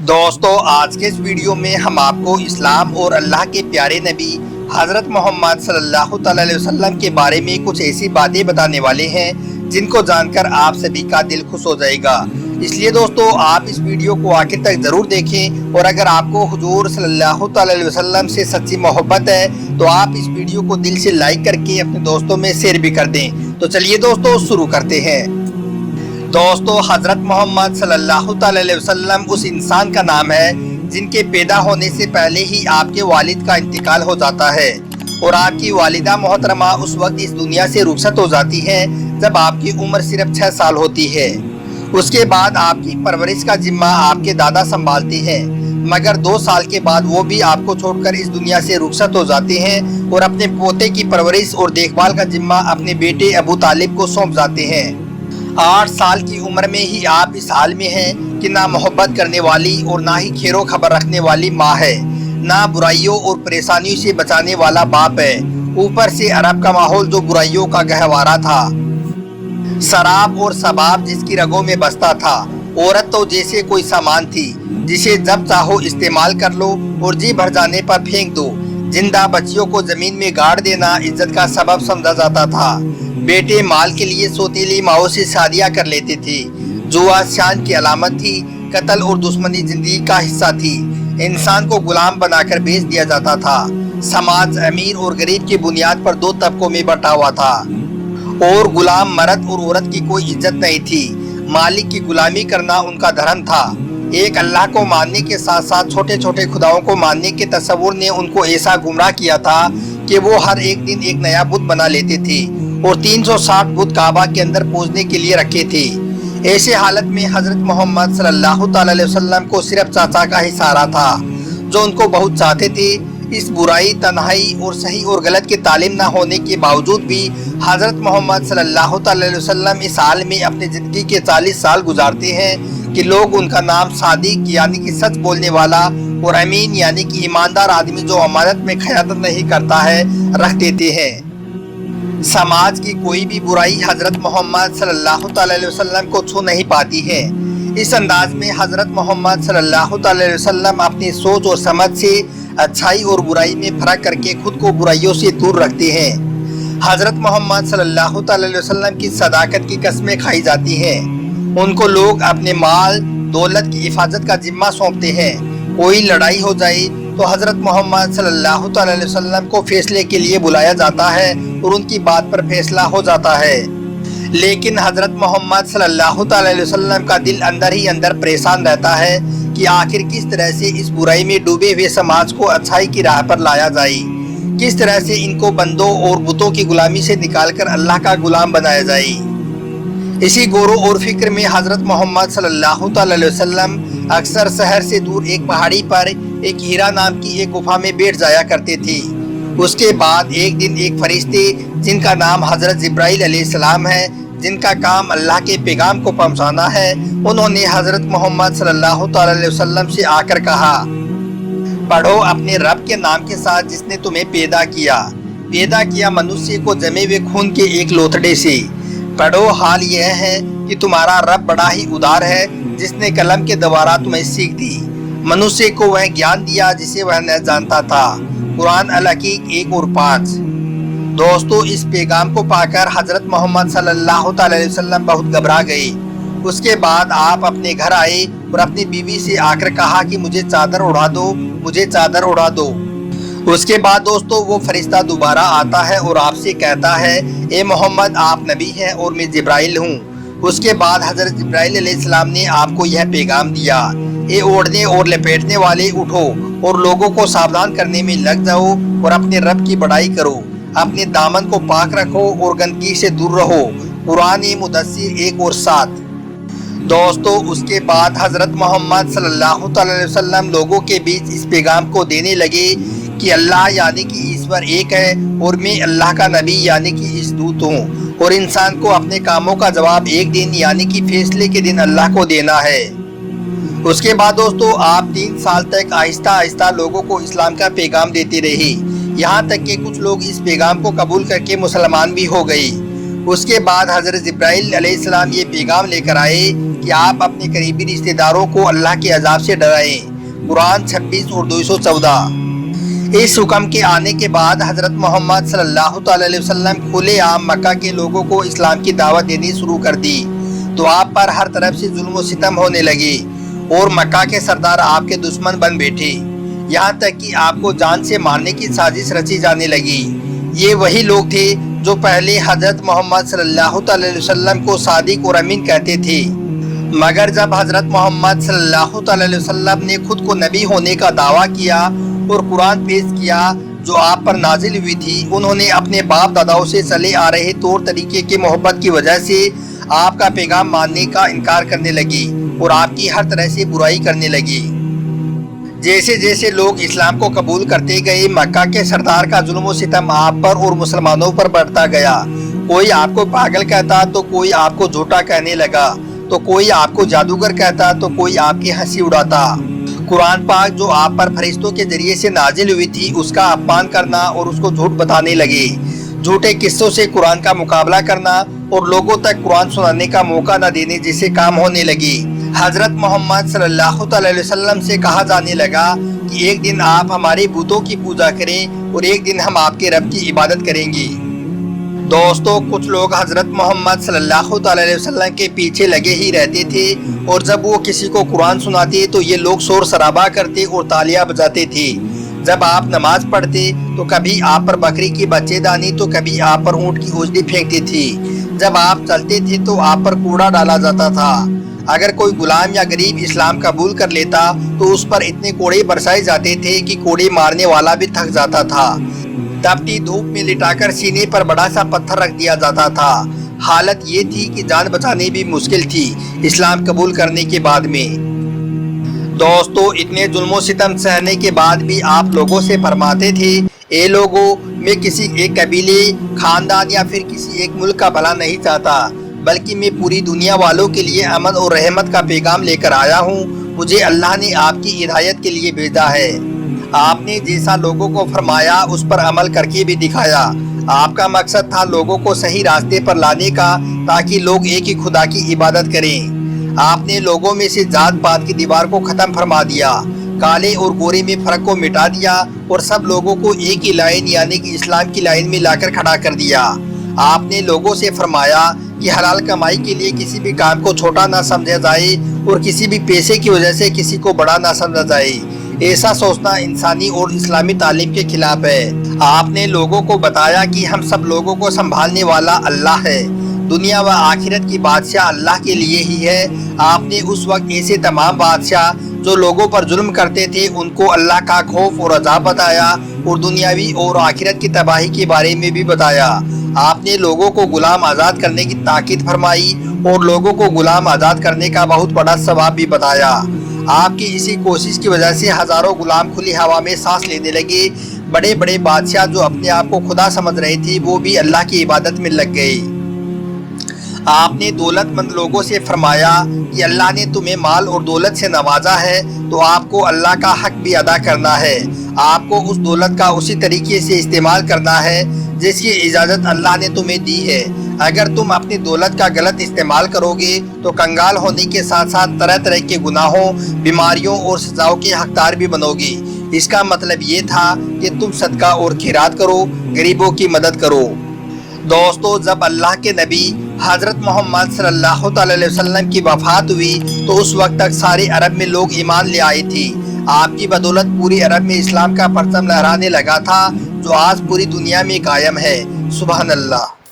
दोस्तों आज के इस वीडियो में हम आपको इस्लाम और अल्लाह के प्यारे नबी हज़रत मोहम्मद सल्लल्लाहु अलैहि वसल्लम के बारे में कुछ ऐसी बातें बताने वाले हैं जिनको जानकर आप सभी का दिल खुश हो जाएगा। इसलिए दोस्तों आप इस वीडियो को आखिर तक ज़रूर देखें और अगर आपको हुजूर सल्लल्लाहु अलैहि वसल्लम से सच्ची मोहब्बत है तो आप इस वीडियो को दिल से लाइक करके अपने दोस्तों में शेयर भी कर दें। तो चलिए दोस्तों शुरू करते हैं। दोस्तों हज़रत मोहम्मद सल्लल्लाहु अलैहि वसल्लम उस इंसान का नाम है जिनके पैदा होने से पहले ही आपके वालिद का इंतकाल हो जाता है और आपकी वालिदा मोहतरमा उस वक्त इस दुनिया से रुखसत हो जाती है जब आपकी उम्र सिर्फ 6 साल होती है। उसके बाद आपकी परवरिश का जिम्मा आपके दादा संभालते हैं, मगर 2 साल के बाद वो भी आपको छोड़कर इस दुनिया से रुखसत हो जाते हैं और अपने पोते की परवरिश और देखभाल का जिम्मा अपने बेटे अबू तालिब को सौंप जाते हैं। 8 साल की उम्र में ही आप इस हाल में हैं कि ना मोहब्बत करने वाली और ना ही खैरो खबर रखने वाली माँ है, ना बुराइयों और परेशानियों से बचाने वाला बाप है। ऊपर से अरब का माहौल जो बुराइयों का गहवारा था, शराब और शबाब जिसकी रगों में बसता था। औरत तो जैसे कोई सामान थी जिसे जब चाहो इस्तेमाल कर लो और जी भर जाने पर फेंक दो। जिंदा बच्चियों को जमीन में गाड़ देना इज्जत का सबब समझा जाता था। बेटे माल के लिए सौतेली माओ से शादियां कर लेते थे। जुआ शान की अलामत थी, कत्ल और दुश्मनी जिंदगी का हिस्सा थी। इंसान को गुलाम बनाकर बेच दिया जाता था। समाज अमीर और गरीब की बुनियाद पर 2 तबकों में बटा हुआ था और गुलाम मर्द और औरत की कोई इज्जत नहीं थी। मालिक की गुलामी करना उनका धर्म था। एक अल्लाह को मानने के साथ साथ छोटे छोटे खुदाओं को मानने के तस्वुर ने उनको ऐसा गुमराह किया था कि वो हर एक दिन एक नया बुत बना लेते थे और 360 बुत काबा के अंदर पूजने के लिए रखे थे। ऐसे हालत में हज़रत मोहम्मद सल्लल्लाहु अलैहि वसल्लम को सिर्फ चाचा का ही सहारा था जो उनको बहुत चाहते थे। इस बुराई, तन्हाई और सही और गलत की तालीम न होने के बावजूद भी हज़रत मोहम्मद सल्लल्लाहु अलैहि वसल्लम इस हाल में अपनी ज़िंदगी के 40 साल गुजारते हैं कि लोग उनका नाम सादिक यानी कि सच बोलने वाला और अमीन यानी कि ईमानदार आदमी जो अमानत में खयानत नहीं करता है रख देते हैं। समाज की कोई भी बुराई हज़रत मोहम्मद सल्लल्लाहु अलैहि वसल्लम को छू नहीं पाती है। इस अंदाज में हज़रत मोहम्मद सल्लल्लाहु अलैहि वसल्लम अपनी सोच और समझ से अच्छाई और बुराई में फर्क करके खुद को बुराइयों से दूर रखते हैं। हज़रत मोहम्मद सल्लल्लाहु अलैहि वसल्लम की सदाकत की कस्में खाई जाती हैं। उनको लोग अपने माल दौलत की हिफाजत का जिम्मा सौंपते हैं। कोई लड़ाई हो जाए तो हज़रत मोहम्मद सल्लल्लाहु अलैहि वसल्लम को फैसले के लिए बुलाया जाता है और उनकी बात पर फैसला हो जाता है। लेकिन हज़रत मोहम्मद सल्लल्लाहु अलैहि वसल्लम का दिल अंदर ही अंदर परेशान रहता है कि आखिर किस तरह से इस बुराई में डूबे हुए समाज को अच्छाई की राह पर लाया जाए, किस तरह से इनको बंदों और बुतों की गुलामी से निकालकर अल्लाह का गुलाम बनाया जाए। इसी गौर और फिक्र में हज़रत मोहम्मद सल्लल्लाहु अलैहि वसल्लम अक्सर शहर से दूर एक पहाड़ी पर एक हीरा नाम की एक गुफा में बैठ जाया करते थे। उसके बाद एक दिन एक फरिश्ते जिनका नाम हज़रत जिब्राइल अलैहिस्सलाम है, जिनका काम अल्लाह के पैगाम को पहुंचाना है, उन्होंने हज़रत मोहम्मद सल्लल्लाहु अलैहि वसल्लम से आकर कहा, पढ़ो अपने रब के नाम के साथ जिसने तुम्हें पैदा किया मनुष्य को जमे हुए खून के एक लोथड़े से। पढ़ो हाल यह है कि तुम्हारा रब बड़ा ही उदार है जिसने कलम के द्वारा तुम्हें सीख दी, मनुष्य को वह ज्ञान दिया जिसे वह न जानता था। कुरान अल-हकीक 1 और 5। दोस्तों इस पैगाम को पाकर हज़रत मोहम्मद सल्लल्लाहु अलैहि वसल्लम बहुत घबरा गए। उसके बाद आप अपने घर आए और अपनी बीवी से आकर कहा कि मुझे चादर उड़ा दो। उसके बाद दोस्तों वो फरिश्ता दोबारा आता है और आपसे कहता है, ए मोहम्मद आप नबी हैं और मैं जिब्राइल हूँ। उसके बाद हज़रत जिब्राइल अलैहिस्सलाम ने आपको यह पैगाम दिया, ए ओढ़ने और लपेटने वाले उठो और लोगों को सावधान करने में लग जाओ और अपने रब की बड़ाई करो, अपने दामन को पाक रखो और गंदगी से दूर रहो। कुरान मुदस्सिर 1 और 7। दोस्तों उसके बाद हज़रत मोहम्मद सल्लल्लाहु अलैहि वसल्लम लोगों के बीच इस पैगाम को देने लगे कि अल्लाह यानी कि ईश्वर एक है और मैं अल्लाह का नबी यानी कि इस दूत हूँ और इंसान को अपने कामों का जवाब एक दिन यानी कि फैसले के दिन अल्लाह को देना है। उसके बाद दोस्तों आप 3 साल तक आहिस्ता आहिस्ता लोगों को इस्लाम का पैगाम देते रहे, यहाँ तक कि कुछ लोग इस पैगाम को कबूल करके मुसलमान भी हो गए। اس کے بعد حضرت جبرائیل علیہ السلام یہ پیغام لے کر آئے کہ آپ اپنے قریبی رشتہ داروں کو اللہ کے عذاب سے ڈرائیں۔ قرآن 26 اور 214۔ اس حکم کے آنے کے بعد حضرت محمد صلی اللہ علیہ وسلم کھلے عام مکہ کے لوگوں کو اسلام کی دعوت دینی شروع کر دی تو آپ پر ہر طرف سے ظلم و ستم ہونے لگے اور مکہ کے سردار آپ کے دشمن بن بیٹھے، یہاں تک کہ آپ کو جان سے مارنے کی سازش رچی جانے لگی۔ یہ وہی لوگ تھے جو پہلے حضرت محمد صلی اللہ علیہ وسلم کو صادق اور امین کہتے تھے، مگر جب حضرت محمد صلی اللہ علیہ وسلم نے خود کو نبی ہونے کا دعویٰ کیا اور قرآن پیش کیا جو آپ پر نازل ہوئی تھی، انہوں نے اپنے باپ داداؤں سے چلے آ رہے طور طریقے کی محبت کی وجہ سے آپ کا پیغام ماننے کا انکار کرنے لگی اور آپ کی ہر طرح سے برائی کرنے لگی۔ جیسے جیسے لوگ اسلام کو قبول کرتے گئے، مکہ کے سردار کا ظلم و ستم آپ پر اور مسلمانوں پر بڑھتا گیا۔ کوئی آپ کو پاگل کہتا تو کوئی آپ کو جھوٹا کہنے لگا، تو کوئی آپ کو جادوگر کہتا تو کوئی آپ کی ہنسی اڑاتا۔ قرآن پاک جو آپ پر فرشتوں کے ذریعے سے نازل ہوئی تھی اس کا اپمان کرنا اور اس کو جھوٹ بتانے لگے، جھوٹے قصوں سے قرآن کا مقابلہ کرنا اور لوگوں تک قرآن سنانے کا موقع نہ دینے جیسے کام ہونے لگے۔ حضرت محمد صلی اللہ علیہ وسلم سے کہا جانے لگا کہ ایک دن آپ ہمارے بتوں کی پوجا کریں اور ایک دن ہم آپ کے رب کی عبادت کریں گے۔ دوستو، کچھ لوگ حضرت محمد صلی اللہ علیہ وسلم کے پیچھے لگے ہی رہتے تھے اور جب وہ کسی کو قرآن سناتے تو یہ لوگ شور شرابہ کرتے اور تالیاں بجاتے تھے۔ جب آپ نماز پڑھتے تو کبھی آپ پر بکری کی بچے دانی تو کبھی آپ پر اونٹ کی اوجڑی پھینکتی تھی۔ جب آپ چلتے تھے تو آپ پر کوڑا ڈالا جاتا تھا۔ اگر کوئی غلام یا غریب اسلام قبول کر لیتا تو اس پر اتنے کوڑے برسائے جاتے تھے کہ کوڑے مارنے والا بھی تھک جاتا تھا۔ تپتی دھوپ میں لٹا کر سینے پر بڑا سا پتھر رکھ دیا جاتا تھا۔ حالت یہ تھی کہ جان بچانی بھی مشکل تھی اسلام قبول کرنے کے بعد میں۔ دوستو، اتنے ظلم و ستم سہنے کے بعد بھی آپ لوگوں سے فرماتے تھے، اے لوگوں، میں کسی ایک قبیلے، خاندان یا پھر کسی ایک ملک کا بھلا نہیں چاہتا، بلکہ میں پوری دنیا والوں کے لیے امن اور رحمت کا پیغام لے کر آیا ہوں۔ مجھے اللہ نے آپ کی ہدایت کے لیے بھیجا ہے۔ آپ نے جیسا لوگوں کو فرمایا اس پر عمل کر کے بھی دکھایا۔ آپ کا مقصد تھا لوگوں کو صحیح راستے پر لانے کا تاکہ لوگ ایک ہی خدا کی عبادت کریں۔ آپ نے لوگوں میں سے ذات پات کی دیوار کو ختم فرما دیا، کالے اور گورے میں فرق کو مٹا دیا اور سب لوگوں کو ایک ہی لائن یعنی کہ اسلام کی لائن میں لا کر کھڑا کر دیا۔ آپ نے لوگوں سے فرمایا کہ حلال کمائی کے لیے کسی بھی کام کو چھوٹا نہ سمجھا جائے اور کسی بھی پیسے کی وجہ سے کسی کو بڑا نہ سمجھا جائے۔ ایسا سوچنا انسانی اور اسلامی تعلیم کے خلاف ہے۔ آپ نے لوگوں کو بتایا کہ ہم سب لوگوں کو سنبھالنے والا اللہ ہے، دنیا و آخرت کی بادشاہ اللہ کے لیے ہی ہے۔ آپ نے اس وقت ایسے تمام بادشاہ جو لوگوں پر ظلم کرتے تھے ان کو اللہ کا خوف اور عذاب بتایا اور دنیاوی اور آخرت کی تباہی کے بارے میں بھی بتایا۔ آپ نے لوگوں کو غلام آزاد کرنے کی تاکید فرمائی اور لوگوں کو غلام آزاد کرنے کا بہت بڑا ثواب بھی بتایا۔ آپ کی اسی کوشش کی وجہ سے ہزاروں غلام کھلی ہوا میں سانس لینے لگے۔ بڑے بڑے بادشاہ جو اپنے آپ کو خدا سمجھ رہے تھے وہ بھی اللہ کی عبادت میں لگ گئے۔ آپ نے دولت مند لوگوں سے فرمایا کہ اللہ نے تمہیں مال اور دولت سے نوازا ہے تو آپ کو اللہ کا حق بھی ادا کرنا ہے۔ آپ کو اس دولت کا اسی طریقے سے استعمال کرنا ہے جس کی اجازت اللہ نے تمہیں دی ہے۔ اگر تم اپنی دولت کا غلط استعمال کرو گے تو کنگال ہونے کے ساتھ ساتھ طرح طرح کے گناہوں، بیماریوں اور سزاؤں کے حقدار بھی بنو گے۔ اس کا مطلب یہ تھا کہ تم صدقہ اور خیرات کرو، غریبوں کی مدد کرو۔ دوستو، جب اللہ کے نبی حضرت محمد صلی اللہ علیہ وسلم کی وفات ہوئی تو اس وقت تک سارے عرب میں لوگ ایمان لے آئے تھے۔ آپ کی بدولت پوری عرب میں اسلام کا پرچم لہرانے لگا تھا جو آج پوری دنیا میں قائم ہے۔ سبحان اللہ۔